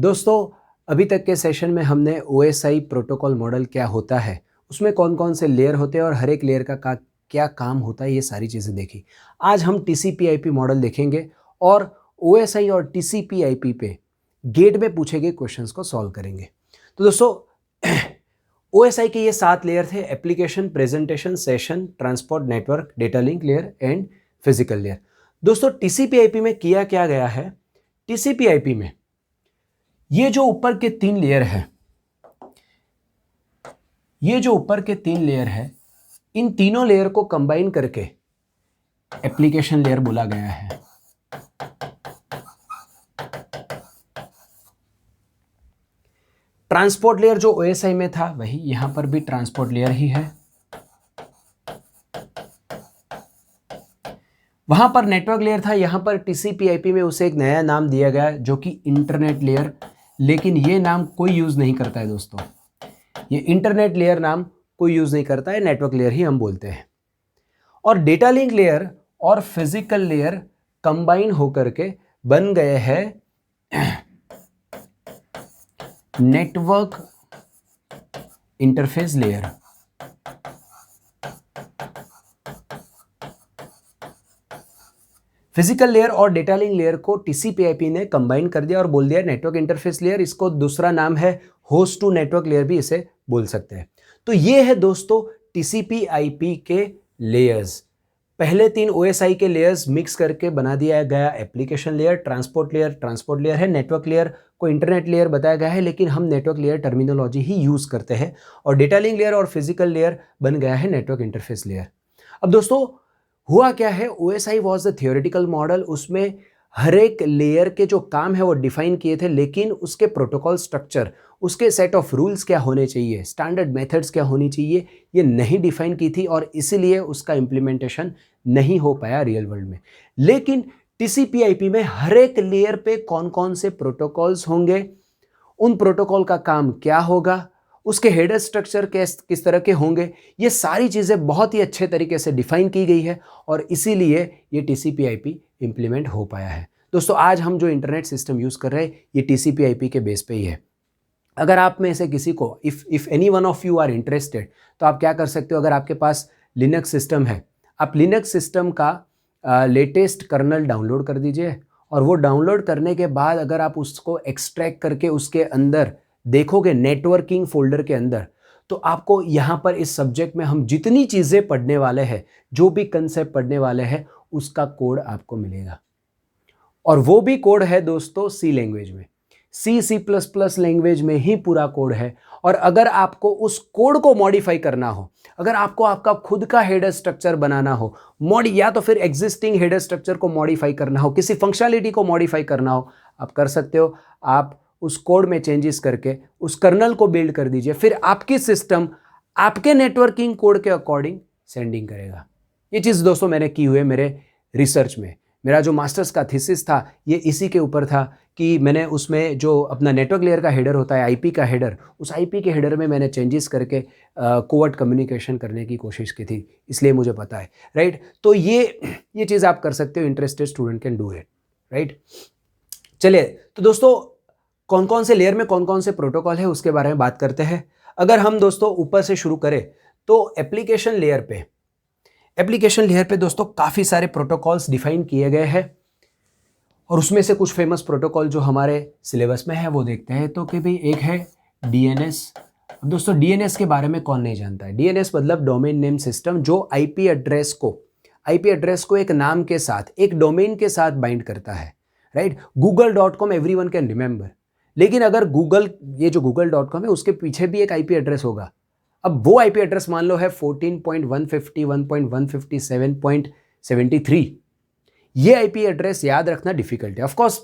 दोस्तों, अभी तक के सेशन में हमने OSI प्रोटोकॉल मॉडल क्या होता है, उसमें कौन कौन से लेयर होते हैं और हर एक लेयर का क्या काम होता है, ये सारी चीज़ें देखी। आज हम TCP/IP मॉडल देखेंगे और OSI और TCP/IP पे गेट में पूछे गए क्वेश्चंस को सॉल्व करेंगे। तो दोस्तों OSI के ये 7 लेयर थे: application, presentation, session, transport, network, data link layer and physical layer. दोस्तों TCP/IP में किया क्या गया है, TCP/IP में ये जो ऊपर के 3 लेयर है, इन तीनों लेयर को कंबाइन करके एप्लीकेशन लेयर बोला गया है। ट्रांसपोर्ट लेयर जो OSI में था वही यहां पर भी ट्रांसपोर्ट लेयर ही है। वहां पर नेटवर्क लेयर था, यहां पर TCP/IP में उसे एक नया नाम दिया गया जो कि इंटरनेट लेयर, लेकिन ये नाम कोई यूज नहीं करता है दोस्तों। ये इंटरनेट लेयर नाम कोई यूज नहीं करता है, नेटवर्क लेयर ही हम बोलते हैं। और डेटा लिंक लेयर और फिजिकल लेयर कंबाइन होकर के बन गए हैं network interface layer. Physical layer और डेटा लिंक लेयर को TCP/IP ने कंबाइन कर दिया और बोल दिया नेटवर्क इंटरफेस लेयर। इसको दूसरा नाम है होस्ट टू नेटवर्क लेयर भी इसे बोल सकते हैं। तो ये है दोस्तों TCP/IP के लेयर्स। पहले 3 OSI के लेयर्स मिक्स करके बना दिया गया एप्लीकेशन लेयर। ट्रांसपोर्ट लेयर है, नेटवर्क लेयर को इंटरनेट लेयर बताया गया है, लेकिन हम नेटवर्क लेयर टर्मिनोलॉजी ही यूज करते हैं। और डेटा लिंक लेयर और फिजिकल लेयर बन गया है नेटवर्क इंटरफेस लेयर। अब दोस्तों हुआ क्या है, OSI was the theoretical model. उसमें हर एक लेयर के जो काम है वो डिफाइन किए थे, लेकिन उसके प्रोटोकॉल स्ट्रक्चर, उसके सेट ऑफ रूल्स क्या होने चाहिए, स्टैंडर्ड मेथड्स क्या होनी चाहिए, ये नहीं डिफाइन की थी और इसीलिए उसका इम्प्लीमेंटेशन नहीं हो पाया रियल वर्ल्ड में। लेकिन TCP/IP में हर एक लेयर पे कौन कौन से प्रोटोकॉल्स होंगे, उन प्रोटोकॉल का काम क्या होगा, उसके हेडर स्ट्रक्चर किस तरह के होंगे, ये सारी चीज़ें बहुत ही अच्छे तरीके से डिफाइन की गई है और इसीलिए ये TCP/IP इम्प्लीमेंट हो पाया है। दोस्तों आज हम जो इंटरनेट सिस्टम यूज़ कर रहे हैं ये TCP/IP के बेस पे ही है। अगर आप में से किसी को if any one of you are interested तो आप क्या कर सकते हो, अगर आपके पास लिनक्स सिस्टम है, आप लिनक्स सिस्टम का लेटेस्ट कर्नल डाउनलोड कर दीजिए और वो डाउनलोड करने के बाद अगर आप उसको एक्सट्रैक्ट करके उसके अंदर देखोगे नेटवर्किंग फोल्डर के अंदर, तो आपको यहाँ पर इस सब्जेक्ट में हम जितनी चीज़ें पढ़ने वाले हैं, जो भी कंसेप्ट पढ़ने वाले हैं, उसका कोड आपको मिलेगा। और वो भी कोड है दोस्तों C लैंग्वेज में, C++ लैंग्वेज में ही पूरा कोड है। और अगर आपको उस कोड को मॉडिफाई करना हो, अगर आपको आपका खुद का हेडर स्ट्रक्चर बनाना हो, या तो फिर एग्जिस्टिंग हेडर स्ट्रक्चर को मॉडिफाई करना हो, किसी फंक्शनलिटी को मॉडिफाई करना हो, आप कर सकते हो। आप उस कोड में चेंजेस करके उस कर्नल को बिल्ड कर दीजिए, फिर आपकी सिस्टम आपके नेटवर्किंग कोड के अकॉर्डिंग सेंडिंग करेगा। ये चीज़ दोस्तों मैंने की हुई है मेरे रिसर्च में। मेरा जो मास्टर्स का थीसिस था ये इसी के ऊपर था कि मैंने उसमें जो अपना नेटवर्क लेयर का हेडर होता है, IP का हेडर, उस IP के हेडर में मैंने चेंजेस करके कोवर्ट कम्युनिकेशन करने की कोशिश की थी, इसलिए मुझे पता है, राइट। तो ये चीज़ आप कर सकते हो, interested student can do it, right. चलिए तो दोस्तों कौन कौन से लेयर में कौन कौन से प्रोटोकॉल है उसके बारे में बात करते हैं। अगर हम दोस्तों ऊपर से शुरू करें तो एप्लीकेशन लेयर पे दोस्तों काफ़ी सारे प्रोटोकॉल्स डिफाइन किए गए हैं और उसमें से कुछ फेमस प्रोटोकॉल जो हमारे सिलेबस में है वो देखते हैं। तो कि भाई एक है DNS। अब दोस्तों DNS के बारे में कौन नहीं जानता है। DNS मतलब डोमेन नेम सिस्टम, जो IP एड्रेस को एक नाम के साथ, एक डोमेन के साथ बाइंड करता है, right. google.com everyone can remember, लेकिन अगर ये जो google.com है उसके पीछे भी एक IP एड्रेस होगा। अब वो IP एड्रेस मान लो है 14.150.157.73। ये IP एड्रेस याद रखना डिफिकल्ट है। ऑफकोर्स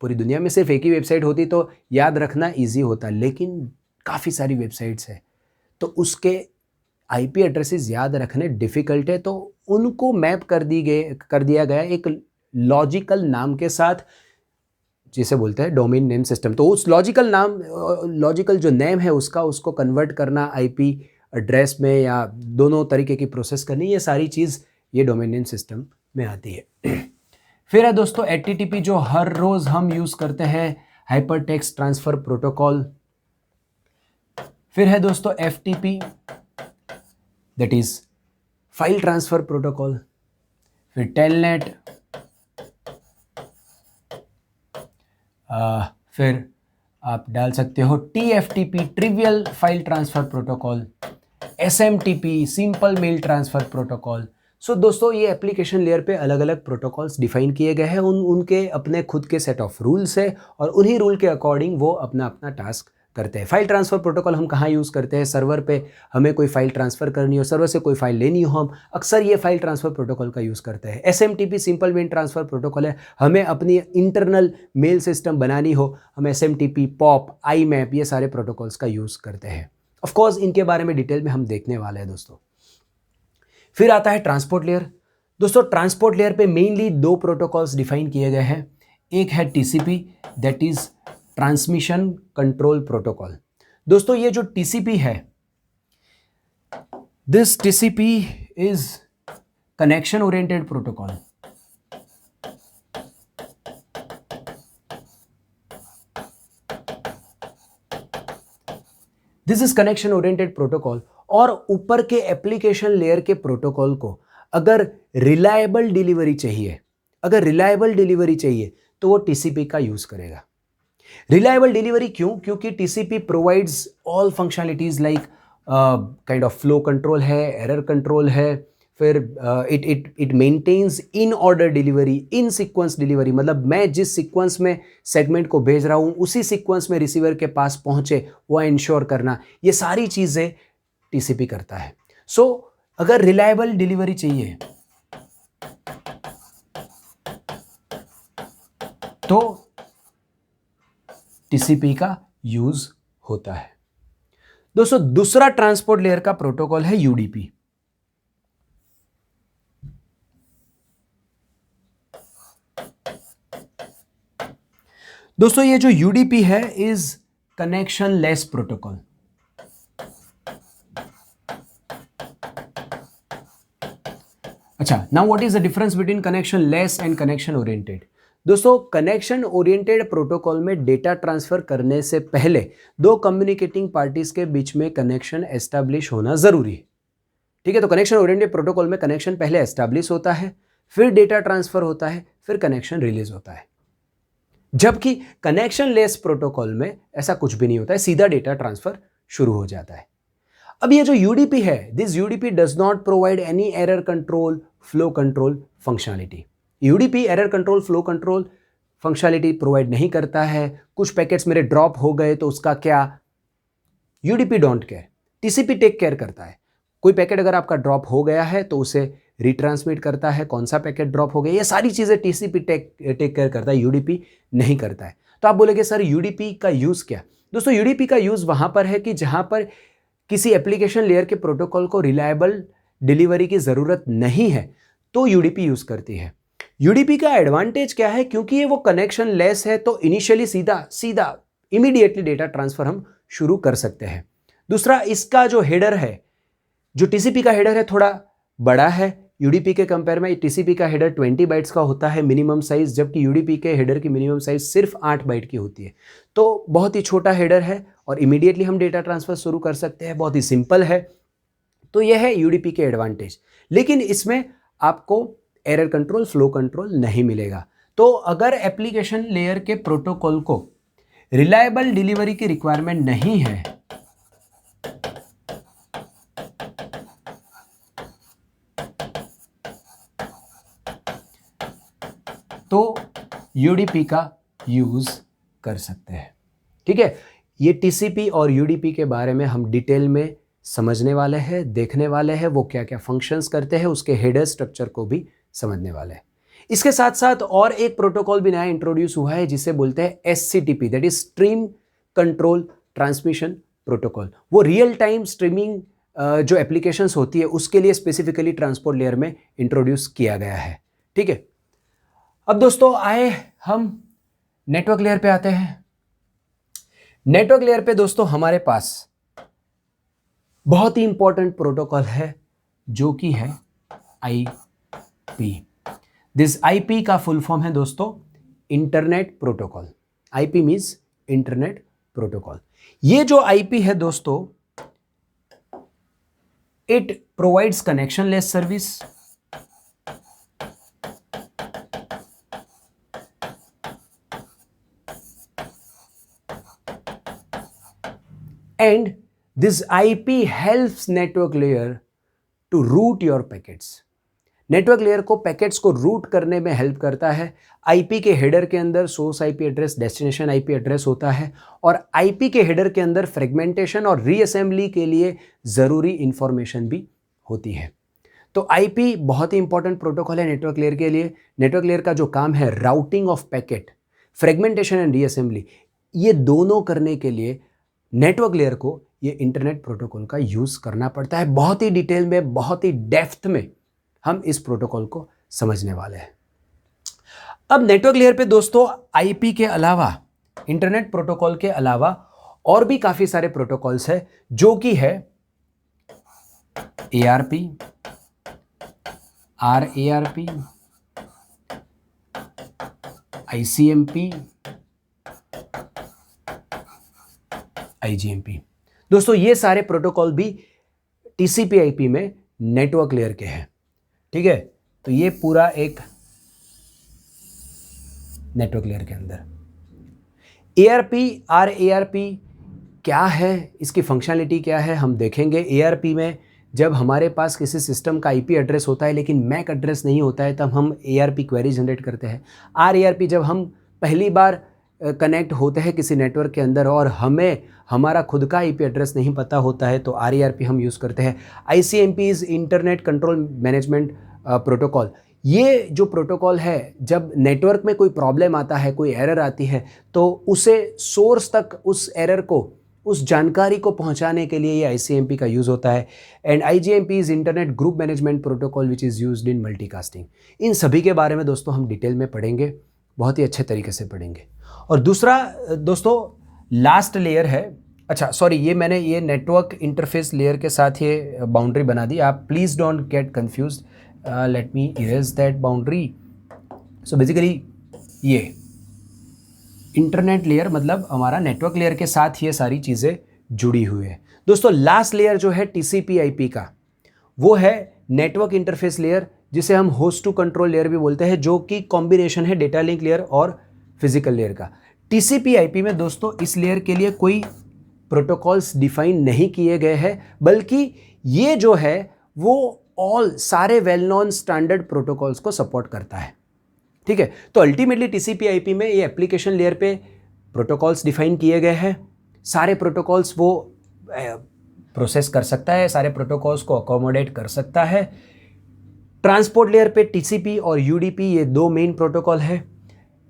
पूरी दुनिया में सिर्फ एक ही वेबसाइट होती तो याद रखना ईजी होता, लेकिन काफ़ी सारी वेबसाइट्स है तो उसके IP एड्रेसेस याद रखने डिफिकल्ट है। तो उनको मैप कर दिया गया एक लॉजिकल नाम के साथ, जिसे बोलते हैं डोमेन नेम सिस्टम। तो उस लॉजिकल जो नेम है उसको कन्वर्ट करना IP एड्रेस में, या दोनों तरीके की प्रोसेस करनी, ये सारी चीज़ ये डोमेन नेम सिस्टम में आती है। फिर है दोस्तों HTTP, जो हर रोज़ हम यूज़ करते हैं, हाइपर टेक्स्ट ट्रांसफर प्रोटोकॉल। फिर है दोस्तों FTP, that is file transfer protocol. फिर टेलनेट, फिर आप डाल सकते हो TFTP, trivial file transfer protocol. SMTP, simple mail transfer protocol. So दोस्तों ये एप्लीकेशन लेयर पे अलग अलग प्रोटोकॉल्स डिफाइन किए गए हैं, उनके अपने खुद के सेट ऑफ रूल्स है और उन्हीं रूल के अकॉर्डिंग वो अपना अपना टास्क करते हैं। फाइल ट्रांसफर प्रोटोकॉल हम कहाँ यूज़ करते हैं? सर्वर पे हमें कोई फाइल ट्रांसफर करनी हो, सर्वर से कोई फाइल लेनी हो, हम अक्सर ये फाइल ट्रांसफर प्रोटोकॉल का यूज़ करते हैं। SMTP simple mail transfer protocol है, हमें अपनी इंटरनल मेल सिस्टम बनानी हो, हम SMTP, POP, IMAP ये सारे प्रोटोकॉल्स का यूज़ करते हैं। ऑफ कोर्स इनके बारे में डिटेल में हम देखने वाले हैं दोस्तों। फिर आता है ट्रांसपोर्ट लेयर। दोस्तों ट्रांसपोर्ट लेयर पे मेनली दो प्रोटोकॉल्स डिफाइन किए गए हैं। एक है TCP, that is transmission control protocol. दोस्तों ये जो TCP है, this TCP is connection oriented protocol. This is connection oriented protocol. और ऊपर के एप्लीकेशन लेयर के प्रोटोकॉल को अगर रिलायबल डिलीवरी चाहिए तो वो TCP का यूज करेगा। रिलायबल डिलीवरी क्यों? क्योंकि TCP provides all functionalities like kind of flow control है, एरर कंट्रोल है, फिर it maintains in order delivery, in sequence delivery, मतलब मैं जिस सीक्वेंस में सेगमेंट को भेज रहा हूं उसी सीक्वेंस में रिसीवर के पास पहुंचे वो इंश्योर करना, ये सारी चीजें TCP करता है। सो अगर रिलायबल डिलीवरी चाहिए तो TCP का यूज होता है। दोस्तों दूसरा ट्रांसपोर्ट लेयर का प्रोटोकॉल है UDP। दोस्तों ये जो UDP है इज कनेक्शन लेस प्रोटोकॉल। अच्छा, now what is the difference between connection less and connection oriented? दोस्तों कनेक्शन ओरिएंटेड प्रोटोकॉल में डेटा ट्रांसफर करने से पहले दो कम्युनिकेटिंग पार्टीज के बीच में कनेक्शन एस्टैब्लिश होना जरूरी है। ठीक है, तो कनेक्शन ओरिएंटेड प्रोटोकॉल में कनेक्शन पहले एस्टैब्लिश होता है, फिर डेटा ट्रांसफर होता है, फिर कनेक्शन रिलीज होता है। जबकि कनेक्शन लेस प्रोटोकॉल में ऐसा कुछ भी नहीं होता है, सीधा डेटा ट्रांसफर शुरू हो जाता है। अब ये जो UDP है, this UDP does not provide any error control, flow control functionality. UDP error control, flow control functionality provide नहीं करता है। कुछ पैकेट्स मेरे ड्रॉप हो गए तो उसका क्या, UDP don't care, TCP take care करता है। कोई पैकेट अगर आपका ड्रॉप हो गया है तो उसे रिट्रांसमिट करता है, कौन सा पैकेट ड्रॉप हो गया, ये सारी चीजें TCP टेक केयर करता है, UDP नहीं करता है। तो आप बोलेंगे सर UDP का यूज क्या? दोस्तों UDP का यूज वहां पर है कि जहां पर किसी एप्लीकेशन लेयर के प्रोटोकॉल को रिलायबल डिलीवरी की जरूरत नहीं है तो UDP यूज करती है। UDP का एडवांटेज क्या है? क्योंकि ये वो कनेक्शन लेस है तो इनिशियली सीधा इमीडिएटली डेटा ट्रांसफर हम शुरू कर सकते हैं। दूसरा, इसका जो हेडर है, जो TCP का हेडर है थोड़ा बड़ा है UDP के कंपेयर में। TCP का हेडर 20 बाइट्स का होता है मिनिमम साइज, जबकि UDP के हेडर की मिनिमम साइज सिर्फ 8 बाइट की होती है। तो बहुत ही छोटा हेडर है और इमीडिएटली हम डेटा ट्रांसफर शुरू कर सकते हैं, बहुत ही सिंपल है। तो यह है UDP के एडवांटेज। लेकिन इसमें आपको एरर कंट्रोल, फ्लो कंट्रोल नहीं मिलेगा। तो अगर एप्लीकेशन लेयर के प्रोटोकॉल को रिलायबल डिलीवरी की रिक्वायरमेंट नहीं है तो UDP का यूज कर सकते हैं। ठीक है, ये TCP और UDP के बारे में हम डिटेल में समझने वाले हैं, देखने वाले हैं, वो क्या क्या फंक्शंस करते हैं, उसके हेडर स्ट्रक्चर को भी समझने वाले हैं। इसके साथ साथ और एक प्रोटोकॉल भी नया इंट्रोड्यूस हुआ है जिसे बोलते हैं SCTP, that is stream control transmission protocol. वो रियल टाइम स्ट्रीमिंग जो एप्लीकेशंस होती है उसके लिए स्पेसिफिकली ट्रांसपोर्ट लेयर में इंट्रोड्यूस किया गया है। ठीक है, अब दोस्तों आए हम नेटवर्क लेयर पे आते हैं। नेटवर्क लेयर पे दोस्तों हमारे पास बहुत ही इंपॉर्टेंट प्रोटोकॉल है जो कि है IP। दिस IP का फुल फॉर्म है दोस्तों internet protocol. IP means internet protocol. ये जो आईपी है दोस्तों, it provides connectionless service, and this IP helps network layer to route your packets। Network layer को पैकेट्स को रूट करने में हेल्प करता है। आईपी के हेडर के अंदर source IP address, destination IP address होता है, और आईपी के हेडर के अंदर फ्रेगमेंटेशन और रीअसेंबली के लिए ज़रूरी इंफॉर्मेशन भी होती है। तो आईपी बहुत ही इंपॉर्टेंट प्रोटोकॉल है नेटवर्क लेयर के लिए। नेटवर्क लेयर का जो काम है routing of packet, fragmentation and reassembly, ये दोनों करने के लिए नेटवर्क लेयर को ये इंटरनेट प्रोटोकॉल का यूज़ करना पड़ता है। बहुत ही डिटेल में, बहुत ही डेप्थ में हम इस प्रोटोकॉल को समझने वाले हैं। अब नेटवर्क लेयर पे दोस्तों आईपी के अलावा, इंटरनेट प्रोटोकॉल के अलावा और भी काफ़ी सारे प्रोटोकॉल्स हैं, जो कि है ARP, RARP, ICMP, IGMP। दोस्तों ये सारे प्रोटोकॉल भी TCP/IP में नेटवर्क लेयर के हैं, ठीक है। तो ये पूरा एक नेटवर्क लेयर के अंदर ARP, RARP क्या है, इसकी फंक्शनलिटी क्या है, हम देखेंगे। ARP में जब हमारे पास किसी सिस्टम का IP एड्रेस होता है लेकिन मैक एड्रेस नहीं होता है, तब हम ARP क्वेरी जनरेट करते हैं। RARP जब हम पहली बार कनेक्ट होते हैं किसी नेटवर्क के अंदर और हमें हमारा खुद का IP एड्रेस नहीं पता होता है, तो RARP हम यूज़ करते हैं। ICMP is internet control management protocol. ये जो प्रोटोकॉल है, जब नेटवर्क में कोई प्रॉब्लम आता है, कोई एरर आती है, तो उसे सोर्स तक, उस एरर को, उस जानकारी को पहुंचाने के लिए ये ICMP का यूज़ होता है। And IGMP is internet group management protocol which is used in multicasting. इन सभी के बारे में दोस्तों हम डिटेल में पढ़ेंगे, बहुत ही अच्छे तरीके से पढ़ेंगे। और दूसरा दोस्तों लास्ट लेयर है, अच्छा सॉरी, ये मैंने ये नेटवर्क इंटरफेस लेयर के साथ ये बाउंड्री बना दी। आप please don't get confused, let me erase that boundary. So basically ये इंटरनेट लेयर मतलब हमारा नेटवर्क लेयर के साथ ये सारी चीज़ें जुड़ी हुई है। दोस्तों लास्ट लेयर जो है TCP/IP का, वो है नेटवर्क इंटरफेस लेयर, जिसे हम होस्ट टू कंट्रोल लेयर भी बोलते हैं, जो कि कॉम्बिनेशन है डेटा लिंक लेयर और फिजिकल लेयर का। TCP/IP में दोस्तों इस लेयर के लिए कोई प्रोटोकॉल्स डिफाइन नहीं किए गए हैं, बल्कि ये जो है वो सारे वेल नोन स्टैंडर्ड प्रोटोकॉल्स को सपोर्ट करता है, ठीक है। तो अल्टीमेटली TCP/IP में ये एप्लीकेशन लेयर पे प्रोटोकॉल्स डिफाइन किए गए हैं। सारे प्रोटोकॉल्स वो प्रोसेस कर सकता है, सारे प्रोटोकॉल्स को अकोमोडेट कर सकता है। ट्रांसपोर्ट लेयर पे TCP और UDP ये दो मेन प्रोटोकॉल है।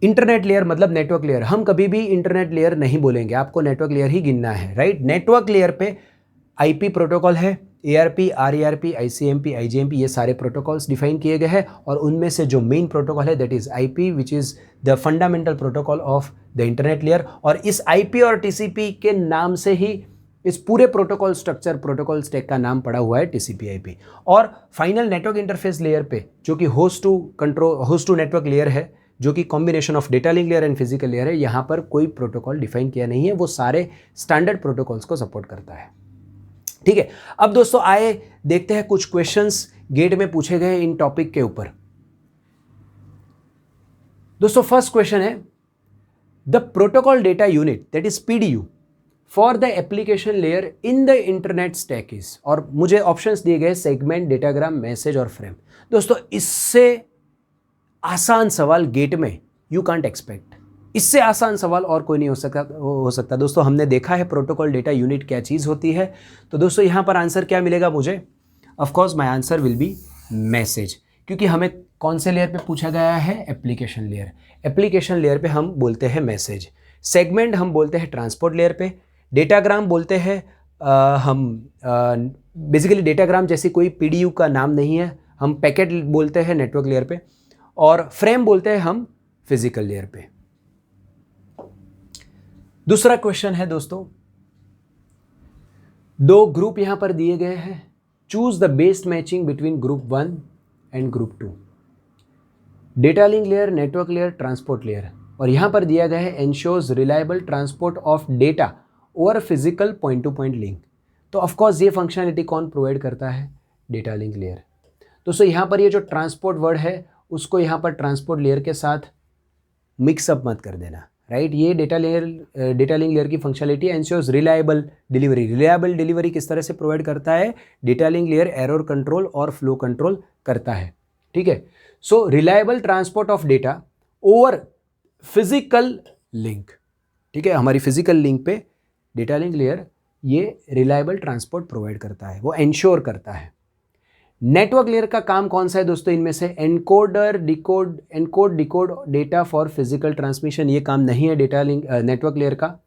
इंटरनेट लेयर मतलब नेटवर्क लेयर, हम कभी भी इंटरनेट लेयर नहीं बोलेंगे, आपको नेटवर्क लेयर ही गिनना है, राइट। नेटवर्क लेयर पे IP प्रोटोकॉल है, ARP, RARP, ICMP, IGMP, ये सारे प्रोटोकॉल्स डिफाइन किए गए हैं। और उनमें से जो मेन प्रोटोकॉल है that is IP, which is the fundamental protocol of the internet layer. और इस IP और TCP के नाम से ही इस पूरे प्रोटोकॉल स्ट्रक्चर, प्रोटोकॉल स्टैक का नाम पड़ा हुआ है TCP/IP। और फाइनल नेटवर्क इंटरफेस लेयर पे, जो कि होस्ट टू नेटवर्क लेयर है, जो कि combination of data link layer and physical layer है, यहाँ पर कोई प्रोटोकॉल डिफाइन किया नहीं है, वो सारे स्टैंडर्ड प्रोटोकॉल्स को सपोर्ट करता है, ठीक है। अब दोस्तों आए देखते हैं कुछ क्वेश्चंस गेट में पूछे गए इन टॉपिक के ऊपर। दोस्तों फर्स्ट क्वेश्चन है, the protocol data unit that is PDU for the application layer in the internet stack is, और मुझे ऑप्शंस दिए गए सेगमेंट, डेटाग्राम, मैसेज और फ्रेम। दोस्तों इससे आसान सवाल गेट में यू कांट एक्सपेक्ट, इससे आसान सवाल और कोई नहीं हो सकता। दोस्तों हमने देखा है प्रोटोकॉल डेटा यूनिट क्या चीज़ होती है। तो दोस्तों यहाँ पर आंसर क्या मिलेगा मुझे? Of course my answer will be message, क्योंकि हमें कौन से लेयर पे पूछा गया है? Application layer. एप्लीकेशन लेयर पे हम बोलते हैं मैसेज, सेगमेंट हम बोलते हैं ट्रांसपोर्ट लेयर पे, डेटाग्राम बोलते हैं हम बेसिकली डेटाग्राम जैसी कोई PDU का नाम नहीं है, हम पैकेट बोलते हैं नेटवर्क लेयर पे, और फ्रेम बोलते हैं हम फिजिकल लेयर पे। दूसरा क्वेश्चन है दोस्तों, दो ग्रुप यहां पर दिए गए हैं, choose the best matching between group 1 and group 2। Data link layer, network layer, transport layer. और यहाँ पर दिया गया है ensures reliable transport of data over physical point two point link. तो ऑफकोर्स ये फंक्शनलिटी कौन प्रोवाइड करता है? Data link layer. दोस्तों यहाँ पर ये जो ट्रांसपोर्ट वर्ड है उसको यहाँ पर ट्रांसपोर्ट लेयर के साथ मिक्सअप मत कर देना, राइट। ये डेटा लिंक लेयर की functionality ensures reliable delivery. Reliable delivery किस तरह से प्रोवाइड करता है? Data link layer error control और फ्लो कंट्रोल करता है, ठीक है। So reliable transport of data over physical link, ठीक है। हमारी फिजिकल लिंक पे डेटा लिंक लेयर ये रिलायबल ट्रांसपोर्ट प्रोवाइड करता है, वो एंश्योर करता है। नेटवर्क लेयर का काम कौन सा है दोस्तों? इनमें से encode decode data for physical transmission, ये काम नहीं है नेटवर्क लेयर का।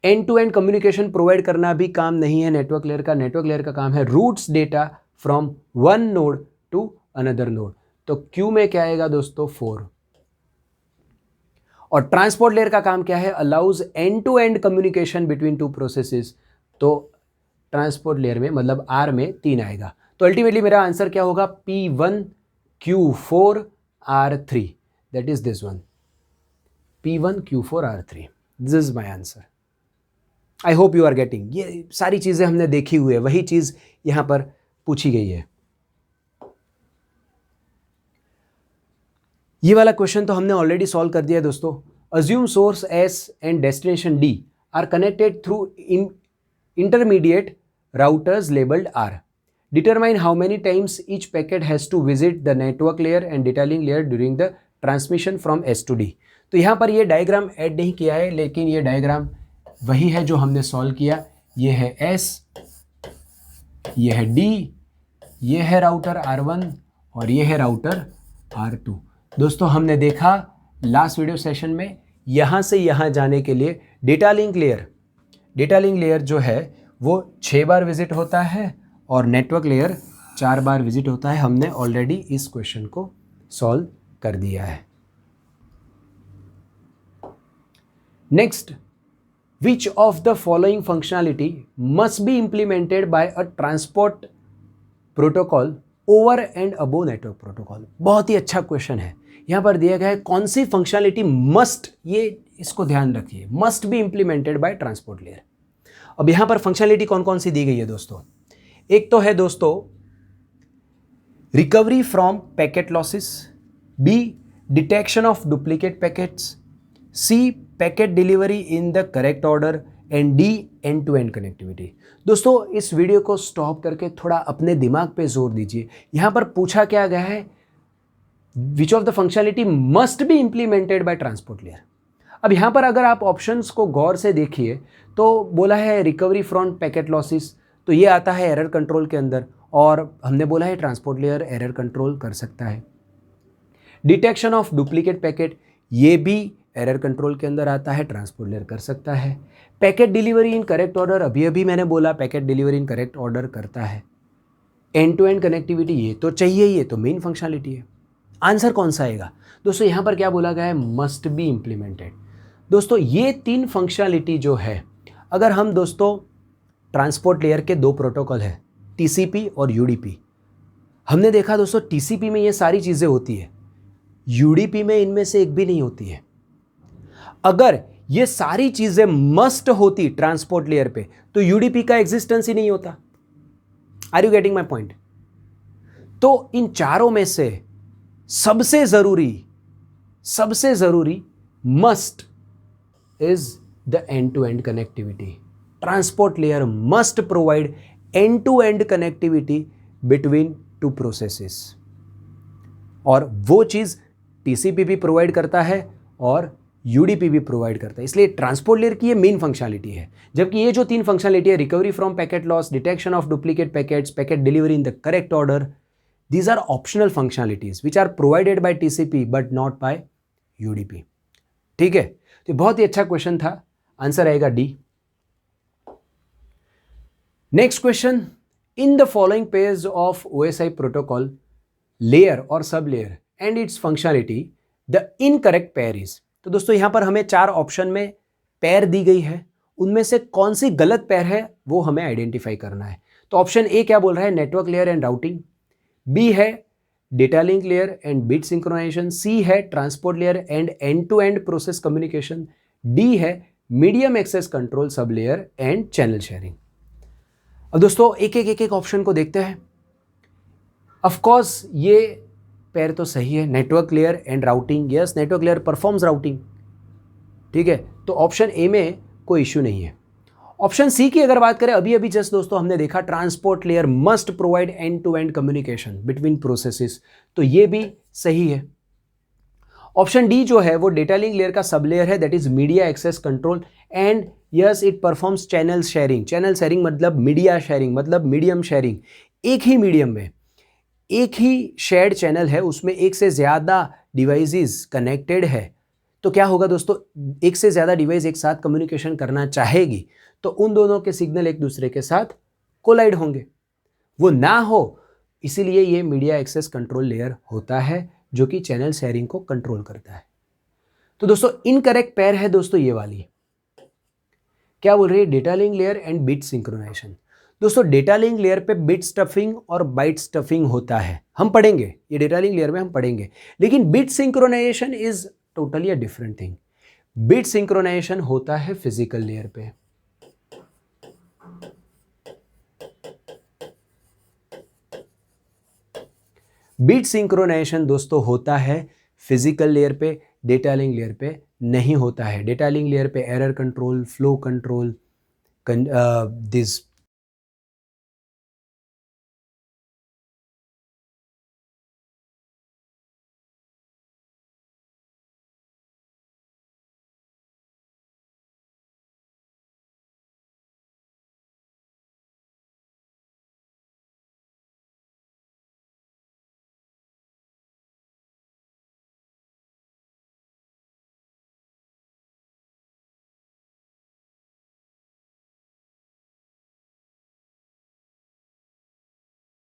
End to end communication provide करना भी काम नहीं है नेटवर्क लेयर का। नेटवर्क लेयर का काम है routes data from one node to another node. तो क्यू में क्या आएगा दोस्तों? 4। और ट्रांसपोर्ट लेयर का काम क्या है? Allows end to end communication between two processes. तो ट्रांसपोर्ट लेयर में मतलब आर में 3 आएगा। तो अल्टीमेटली मेरा आंसर क्या होगा? P1 Q4 R3, that is this one, P1 Q4 R3, this is my answer. I hope you are getting. ये सारी चीजें हमने देखी हुई है, वही चीज यहां पर पूछी गई है। ये वाला क्वेश्चन तो हमने ऑलरेडी सॉल्व कर दिया है दोस्तों। Assume source S and destination D are connected through intermediate routers labelled R. Determine how many times each packet has to visit the network layer and data link layer during the transmission from S to D. तो यहाँ पर ये diagram add नहीं किया है, लेकिन ये diagram वही है जो हमने सॉल्व किया। ये है S, ये है D, ये है राउटर R1 और ये है राउटर R2। दोस्तों हमने देखा लास्ट वीडियो सेशन में, यहाँ से यहाँ जाने के लिए डेटा लिंक लेयर जो है वो 6 बार विजिट होता है और नेटवर्क लेयर 4 बार विजिट होता है। हमने ऑलरेडी इस क्वेश्चन को सॉल्व कर दिया है। Next, which of the following functionality must be implemented bye a transport protocol over and above network protocol? बहुत ही अच्छा क्वेश्चन है। यहां पर दिया गया है कौन सी फंक्शनलिटी मस्ट, ये इसको ध्यान रखिए, must be implemented bye transport layer. अब यहां पर फंक्शनलिटी कौन कौन सी दी गई है दोस्तों? एक तो है दोस्तों recovery from packet losses, B detection of duplicate packets, C packet delivery in the correct order and D end to end connectivity. दोस्तों इस वीडियो को स्टॉप करके थोड़ा अपने दिमाग पे जोर दीजिए। यहां पर पूछा क्या गया है? Which of the functionality must be implemented bye transport layer. अब यहां पर अगर आप ऑप्शंस को गौर से देखिए तो बोला है रिकवरी फ्रॉम पैकेट लॉसेस, तो ये आता है एरर कंट्रोल के अंदर, और हमने बोला है ट्रांसपोर्ट लेयर एरर कंट्रोल कर सकता है। डिटेक्शन ऑफ डुप्लीकेट पैकेट, ये भी एरर कंट्रोल के अंदर आता है, ट्रांसपोर्ट लेयर कर सकता है। Packet delivery in correct order, अभी मैंने बोला packet delivery in correct order करता है। एंड टू एंड कनेक्टिविटी, ये तो चाहिए, ये तो मेन फंक्शनलिटी है। आंसर कौन सा आएगा दोस्तों? यहां पर क्या बोला गया है? Must be implemented. दोस्तों ये 3 फंक्शनलिटी जो है, अगर हम दोस्तों ट्रांसपोर्ट लेयर के 2 प्रोटोकॉल है, टीसीपी और यूडीपी। हमने देखा दोस्तों टीसीपी में ये सारी चीजें होती है, यूडीपी में इनमें से एक भी नहीं होती है। अगर ये सारी चीजें मस्ट होती ट्रांसपोर्ट लेयर पे तो यूडीपी का एग्जिस्टेंस ही नहीं होता। Are you getting my point? तो इन चारों में से सबसे जरूरी must is the end to end connectivity. Transport layer must provide end to end connectivity between 2 processes, और वो चीज टीसीपी भी प्रोवाइड करता है और यूडीपी भी प्रोवाइड करता है। इसलिए ट्रांसपोर्ट लेयर की ये मेन फंक्शनलिटी है। जबकि ये जो 3 फंक्शनलिटी है, recovery from packet loss, detection of duplicate packets, packet delivery in the correct order, these are optional functionalities which are provided by TCP but not by UDP. ठीक है, तो बहुत ही अच्छा क्वेश्चन था। आंसर आएगा D. Next question, in the following pairs of OSI protocol layer और sub layer and its functionality the incorrect pair is. तो दोस्तों यहां पर हमें 4 ऑप्शन में पेयर दी गई है, उनमें से कौन सी गलत पेयर है वो हमें आइडेंटिफाई करना है। तो ऑप्शन ए क्या बोल रहा है? Network layer and routing. B है data link layer and bit synchronization, C है transport layer and end to end process communication, D है medium access control sub layer and channel sharing. अब दोस्तों एक एक ऑप्शन को देखते हैं। ऑफ कोर्स ये पैर तो सही है, network layer and routing, yes network layer performs routing, ठीक है, तो ऑप्शन ए में कोई इश्यू नहीं है। ऑप्शन सी की अगर बात करें, अभी अभी जस्ट दोस्तों हमने देखा transport layer must provide end to end communication between processes, तो ये भी सही है। ऑप्शन डी जो है वो डेटा लिंक लेयर का सब लेयर है, that is media access control and yes it performs channel sharing. Channel sharing मतलब मीडिया शेयरिंग, मतलब मीडियम शेयरिंग। एक ही मीडियम में एक ही शेयर्ड चैनल है, उसमें एक से ज़्यादा डिवाइसेस कनेक्टेड है, तो क्या होगा दोस्तों, एक से ज़्यादा डिवाइस एक साथ कम्युनिकेशन करना चाहेगी तो उन दोनों के सिग्नल एक दूसरे के साथ कोलाइड होंगे। वो ना हो इसीलिए ये मीडिया एक्सेस कंट्रोल लेयर होता है जो कि चैनल शेयरिंग को कंट्रोल करता है। तो दोस्तों इनकरेक्ट पेयर है दोस्तों ये वाली, क्या बोल रही है, data link layer and bit synchronisation. दोस्तों डेटा लिंक लेयर पे बिट स्टफिंग और बाइट स्टफिंग होता है, हम पढ़ेंगे ये डेटा लिंक लेयर में हम पढ़ेंगे, लेकिन bit synchronisation is totally a different thing. Bit synchronisation होता है फिजिकल लेयर पे, बिट सिंक्रोनाइजेशन दोस्तों होता है फिजिकल लेयर पे, डेटा लिंक लेयर पे नहीं होता है। डेटा लिंक लेयर पे error control, flow control, this